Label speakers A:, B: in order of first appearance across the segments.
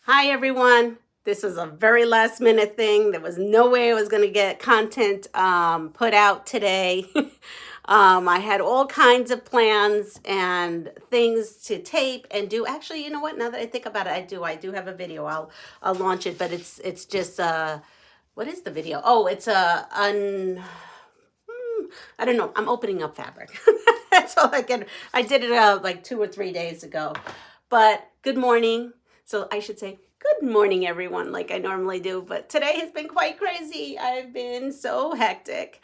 A: Hi everyone. This was a very last minute thing. There was no way I was going to get content put out today. I had all kinds of plans and things to tape and do. Actually, you know what? Now that I think about it, I do have a video. I'll launch it, but it's just what is the video? Oh, it's I don't know. I'm opening up fabric. That's all I can. I did it like 2 or 3 days ago. But good morning. So I should say good morning, everyone, like I normally do. But today has been quite crazy. I've been so hectic.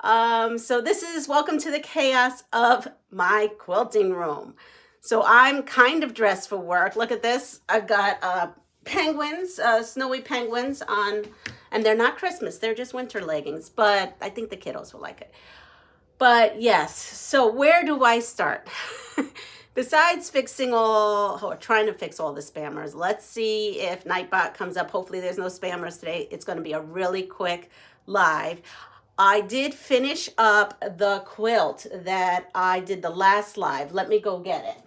A: So this is welcome to the chaos of my quilting room. So I'm kind of dressed for work. Look at this. I've got penguins, snowy penguins on, and they're not Christmas. They're just winter leggings. But I think the kiddos will like it. But yes, so where do I start? Besides fixing or trying to fix all the spammers, let's see if Nightbot comes up. Hopefully there's no spammers today. It's going to be a really quick live. I did finish up the quilt that I did the last live. Let me go get it.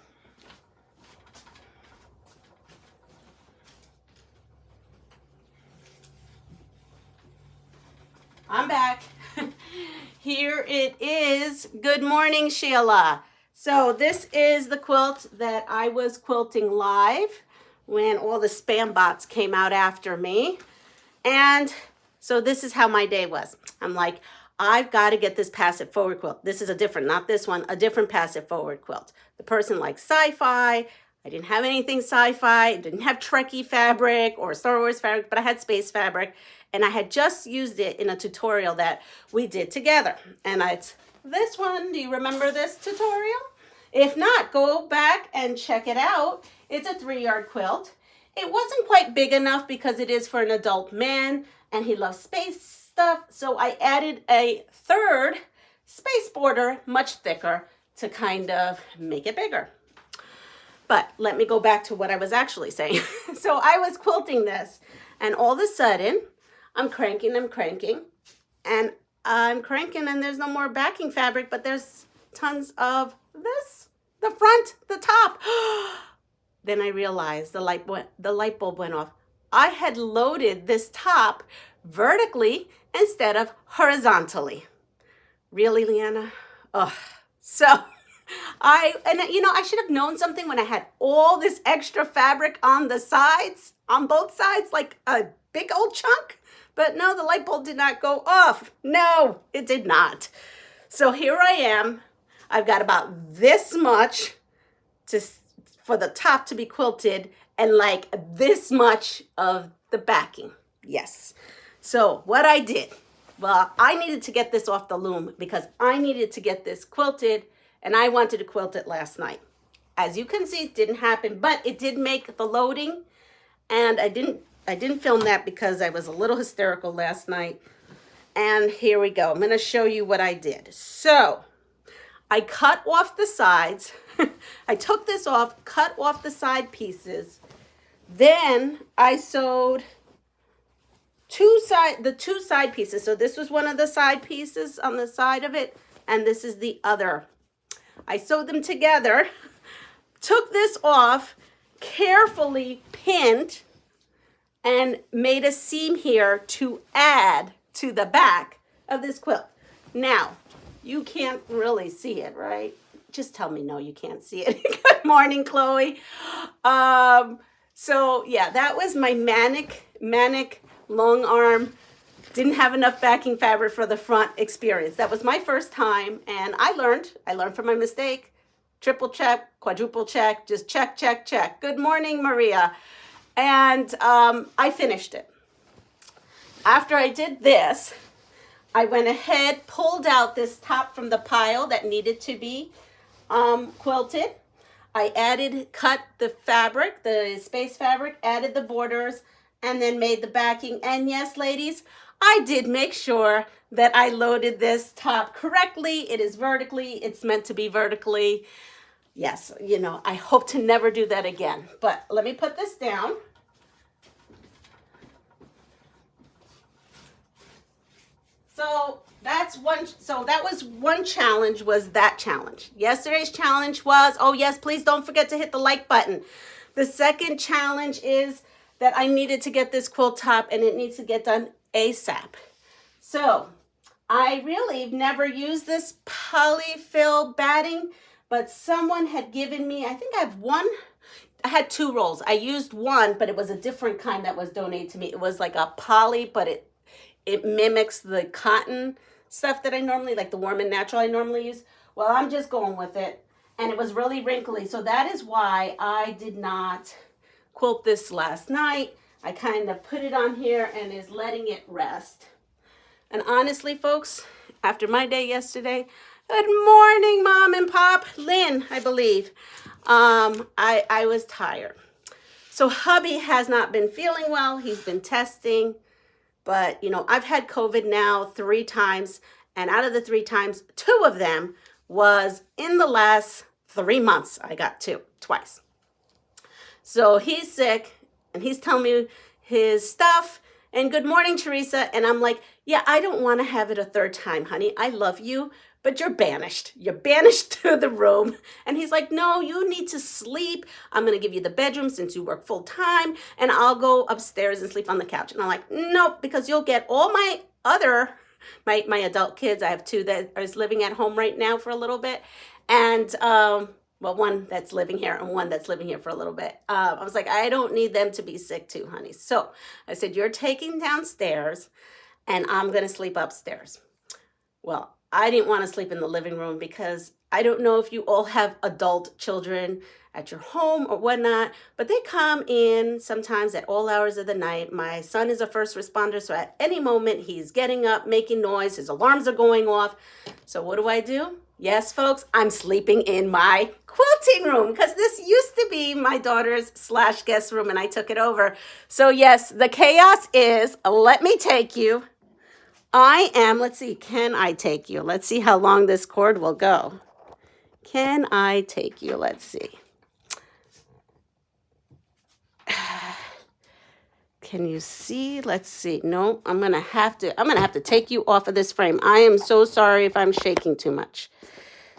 A: I'm back. Here it is. Good morning, Sheila. So this is the quilt that I was quilting live when all the spam bots came out after me. And so this is how my day was. I'm like, I've got to get this passive forward quilt. This is a different, not this one, a different passive forward quilt. The person likes sci-fi. I didn't have anything sci-fi. I didn't have Trekkie fabric or Star Wars fabric, but I had space fabric. And I had just used it in a tutorial that we did together. And it's this one. Do you remember this tutorial? If not, go back and check it out. It's a 3-yard quilt. It wasn't quite big enough because it is for an adult man and he loves space stuff. So I added a third space border, much thicker, to kind of make it bigger. But let me go back to what I was actually saying. So I was quilting this and all of a sudden I'm cranking, and I'm cranking and there's no more backing fabric, but there's tons of this, the front, the top. Then I realized the light bulb went off. I had loaded this top vertically instead of horizontally. Really, Leanna? Oh, so I should have known something when I had all this extra fabric on the sides, on both sides, like a big old chunk. But no, the light bulb did not go off. No, it did not. So here I am. I've got about this much for the top to be quilted and like this much of the backing. Yes. So what I did, well, I needed to get this off the loom because I needed to get this quilted and I wanted to quilt it last night. As you can see, it didn't happen, but it did make the loading, and I didn't film that because I was a little hysterical last night. And here we go. I'm going to show you what I did. So I cut off the sides. I took this off, cut off the side pieces. Then I sewed the two side pieces. So this was one of the side pieces on the side of it, and this is the other. I sewed them together, took this off, carefully pinned, and made a seam here to add to the back of this quilt. Now, you can't really see it, right? Just tell me no, you can't see it. Good morning, Chloe. So yeah, that was my manic long arm, didn't have enough backing fabric for the front experience. That was my first time, and I learned from my mistake. Triple check, quadruple check, just check, check, check. Good morning, Maria. And I finished it. After I did this, I went ahead, pulled out this top from the pile that needed to be quilted. I cut the fabric, the space fabric, added the borders, and then made the backing. And yes, ladies, I did make sure that I loaded this top correctly. It is vertically. It's meant to be vertically. Yes, I hope to never do that again. But let me put this down. So that was one challenge, was that challenge. Yesterday's challenge was, oh yes, please don't forget to hit the like button. The second challenge is that I needed to get this quilt top, and it needs to get done ASAP. So I really never used this polyfill batting, but someone had given me, I think I have one, I had 2 rolls. I used one, but it was a different kind that was donated to me. It was like a poly, but it mimics the cotton stuff that I normally, like the warm and natural I normally use. Well, I'm just going with it. And it was really wrinkly. So that is why I did not quilt this last night. I kind of put it on here and is letting it rest. And honestly, folks, after my day yesterday, good morning, Mom and Pop. Lynn, I believe. I was tired. So hubby has not been feeling well. He's been testing. But, you know, I've had COVID now 3 times. And out of the 3 times, 2 of them was in the last 3 months. I got 2, twice. So he's sick and he's telling me his stuff. And good morning, Teresa. And I'm like, yeah, I don't want to have it a 3rd time, honey. I love you, but you're banished. You're banished to the room. And he's like, no, you need to sleep. I'm going to give you the bedroom since you work full time. And I'll go upstairs and sleep on the couch. And I'm like, nope, because you'll get all my other, my adult kids. I have 2 that are living at home right now for a little bit. And, well, one that's living here and one that's living here for a little bit. I was like, I don't need them to be sick too, honey. So I said, you're taking downstairs and I'm going to sleep upstairs. Well, I didn't want to sleep in the living room because I don't know if you all have adult children at your home or whatnot, but they come in sometimes at all hours of the night. My son is a first responder, so at any moment he's getting up, making noise, his alarms are going off. So what do? Yes, folks, I'm sleeping in my quilting room because this used to be my daughter's / guest room and I took it over. So yes, the chaos is, let me take you. I am, let's see, can I take you? Let's see how long this cord will go. Can I take you? Let's see. Can you see? Let's see. No, I'm gonna have to take you off of this frame. I am so sorry if I'm shaking too much.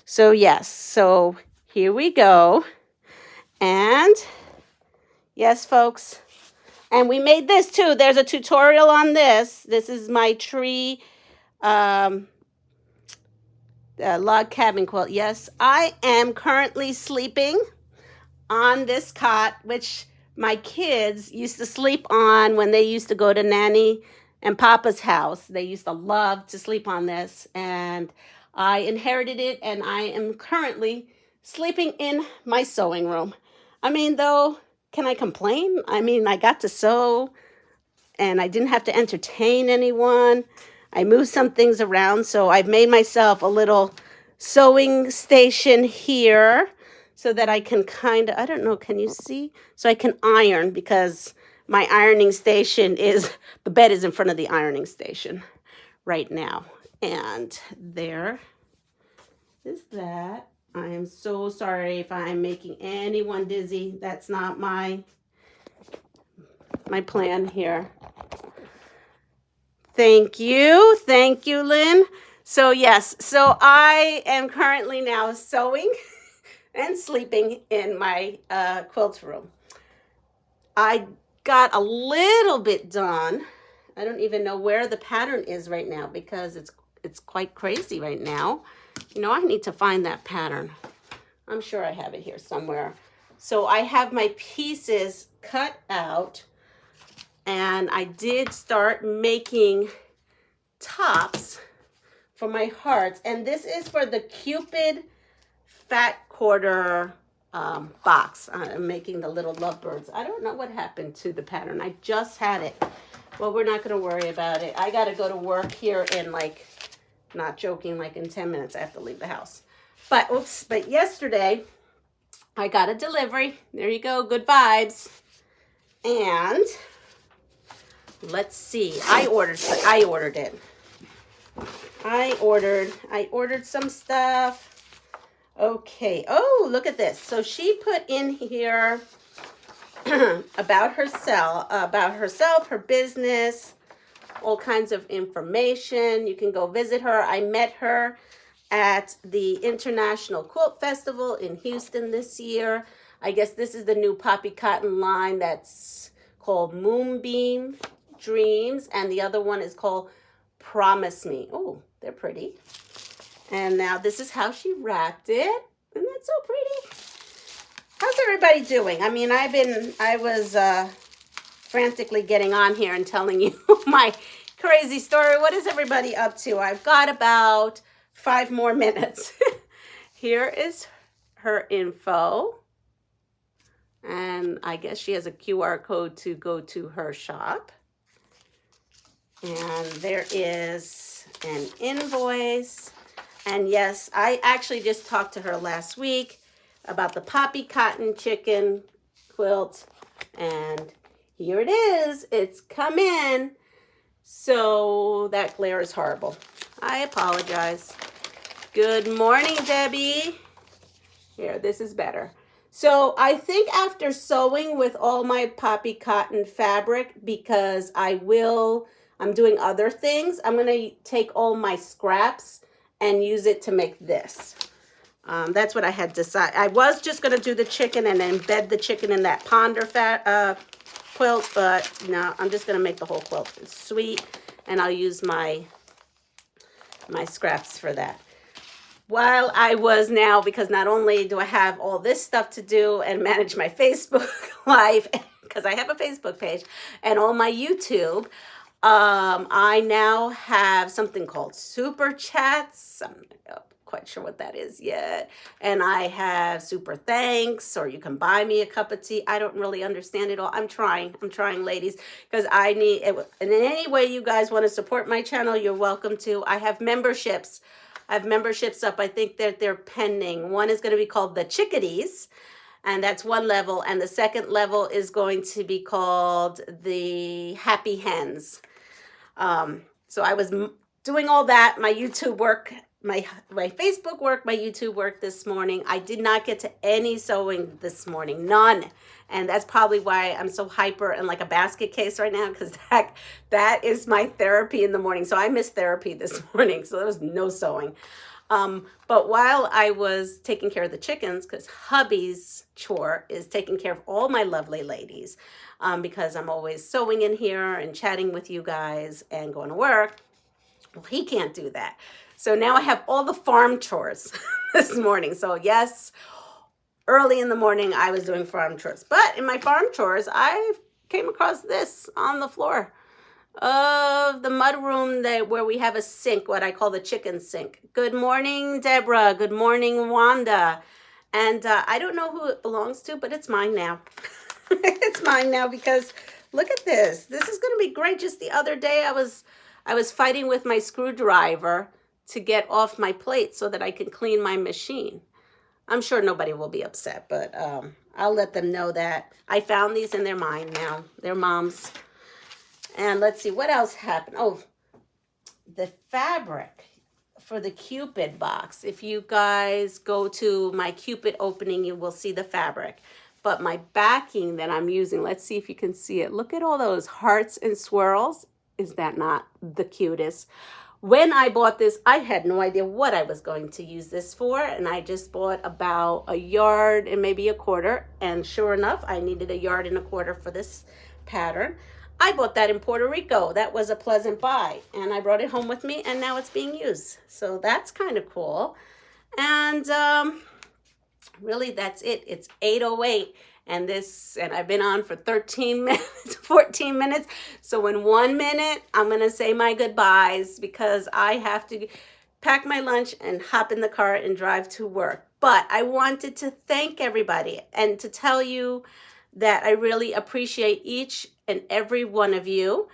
A: So yes, so here we go. And yes, folks. And we made this too. There's a tutorial on this. This is my tree log cabin quilt. Yes, I am currently sleeping on this cot, which my kids used to sleep on when they used to go to Nanny and Papa's house. They used to love to sleep on this, and I inherited it, and I am currently sleeping in my sewing room. I mean, though, can I complain? I mean, I got to sew, and I didn't have to entertain anyone. I moved some things around, so I've made myself a little sewing station here, so that I can kind of, I don't know, can you see? So I can iron because my ironing station is, the bed is in front of the ironing station right now. And there is that. I am so sorry if I'm making anyone dizzy. That's not my plan here. Thank you, Lynn. So yes, so I am currently now sewing and sleeping in my quilt room. I got a little bit done. I don't even know where the pattern is right now because it's quite crazy right now. You know, I need to find that pattern. I'm sure I have it here somewhere. So I have my pieces cut out, and I did start making tops for my hearts. And this is for the Cupid fat quarter box. I'm making the little lovebirds. I don't know what happened to the pattern. I just had it. Well, we're not going to worry about it. I got to go to work here in, like, not joking, like in 10 minutes I have to leave the house. But oops, but yesterday I got a delivery. There you go, good vibes. And let's see. I ordered it. I ordered some stuff. Okay. Oh, look at this. So she put in here about herself, her business, all kinds of information. You can go visit her. I met her at the International Quilt Festival in Houston this year. I guess this is the new Poppy Cotton line that's called Moonbeam Dreams, and the other one is called Promise Me. Oh, they're pretty. And now this is how she wrapped it. Isn't that so pretty? How's everybody doing? I mean, I was frantically getting on here and telling you my crazy story. What is everybody up to? I've got about 5 more minutes. Here is her info. And I guess she has a QR code to go to her shop. And there is an invoice. And yes, I actually just talked to her last week about the poppy cotton chicken quilt. And here it is. It's come in. So that glare is horrible. I apologize. Good morning, Debbie. Here, this is better. So I think after sewing with all my poppy cotton fabric, because I'm doing other things, I'm going to take all my scraps and use it to make this. That's what I had decided. I was just going to do the chicken and embed the chicken in that ponder quilt, but no, I'm just going to make the whole quilt. It's sweet, and I'll use my scraps for that. While I was now, because not only do I have all this stuff to do and manage my Facebook Live, because I have a Facebook page, and all my YouTube, I now have something called Super Chats. I'm not quite sure what that is yet. And I have Super Thanks, or you can buy me a cup of tea. I don't really understand it all. I'm trying, ladies, because I need it. And in any way you guys want to support my channel, you're welcome to. I have memberships. I have memberships up. I think that they're pending. One is going to be called the Chickadees, and that's one level. And the second level is going to be called the Happy Hens. So I was doing all that, my YouTube work, my Facebook work, my YouTube work this morning. I did not get to any sewing this morning, none. And that's probably why I'm so hyper and like a basket case right now, because that is my therapy in the morning. So I missed therapy this morning, so there was no sewing. But while I was taking care of the chickens, because hubby's chore is taking care of all my lovely ladies, because I'm always sewing in here and chatting with you guys and going to work. Well, he can't do that. So now I have all the farm chores this morning. So yes, early in the morning I was doing farm chores. But in my farm chores, I came across this on the floor of the mud room where we have a sink, what I call the chicken sink. Good morning, Deborah. Good morning, Wanda. And I don't know who it belongs to, but it's mine now. It's mine now because look at this. This is going to be great. Just the other day I was fighting with my screwdriver to get off my plate so that I can clean my machine. I'm sure nobody will be upset, but I'll let them know that I found these and they're mine now. They're mom's. And let's see, what else happened? Oh, the fabric for the Cupid box. If you guys go to my Cupid opening, you will see the fabric. But my backing that I'm using, let's see if you can see it. Look at all those hearts and swirls. Is that not the cutest? When I bought this, I had no idea what I was going to use this for. And I just bought about 1 yard and maybe 1/4. And sure enough, I needed 1 yard and 1/4 for this pattern. I bought that in Puerto Rico. That was a pleasant buy. And I brought it home with me and now it's being used. So that's kind of cool. And really that's it. It's 8:08. And I've been on for 13 minutes, 14 minutes. So in 1 minute, I'm going to say my goodbyes because I have to pack my lunch and hop in the car and drive to work. But I wanted to thank everybody and to tell you that I really appreciate each and every one of you.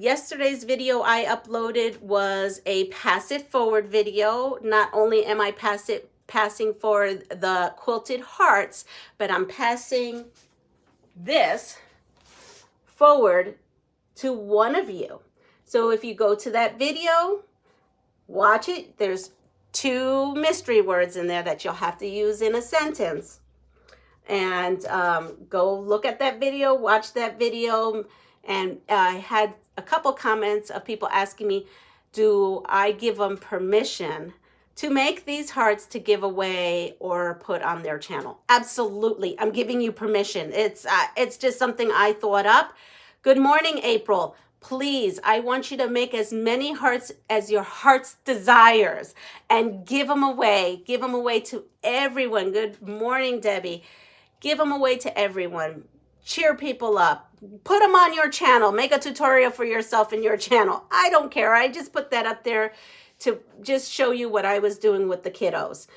A: Yesterday's video I uploaded was a pass it forward video. Not only am I passing for the quilted hearts, but I'm passing this forward to one of you. So if you go to that video, watch it. There's 2 mystery words in there that you'll have to use in a sentence. And go look at that video, watch that video. And I had a couple comments of people asking me, do I give them permission to make these hearts to give away or put on their channel. Absolutely. I'm giving you permission. It's just something I thought up. Good morning, April. Please, I want you to make as many hearts as your heart's desires and give them away. Give them away to everyone. Good morning, Debbie. Give them away to everyone. Cheer people up. Put them on your channel. Make a tutorial for yourself in your channel. I don't care. I just put that up there to just show you what I was doing with the kiddos.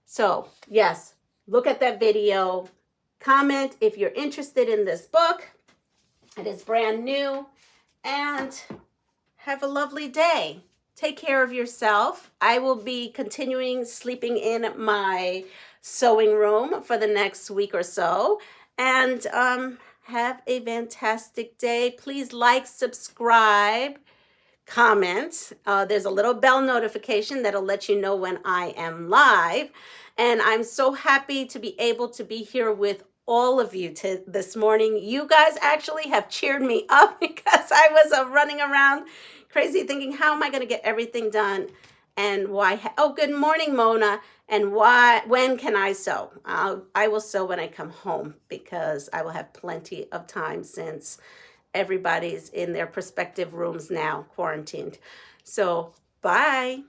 A: So yes, look at that video. Comment if you're interested in this book. It is brand new. And have a lovely day. Take care of yourself. I will be continuing sleeping in my sewing room for the next week or so. And have a fantastic day. Please like, subscribe, comment. There's a little bell notification that'll let you know when I am live. And I'm so happy to be able to be here with all of you this morning. You guys actually have cheered me up because I was running around crazy thinking, how am I going to get everything done? And why? Oh, good morning, Mona. And when can I sew? I will sew when I come home because I will have plenty of time since everybody's in their respective rooms now, quarantined. So, bye.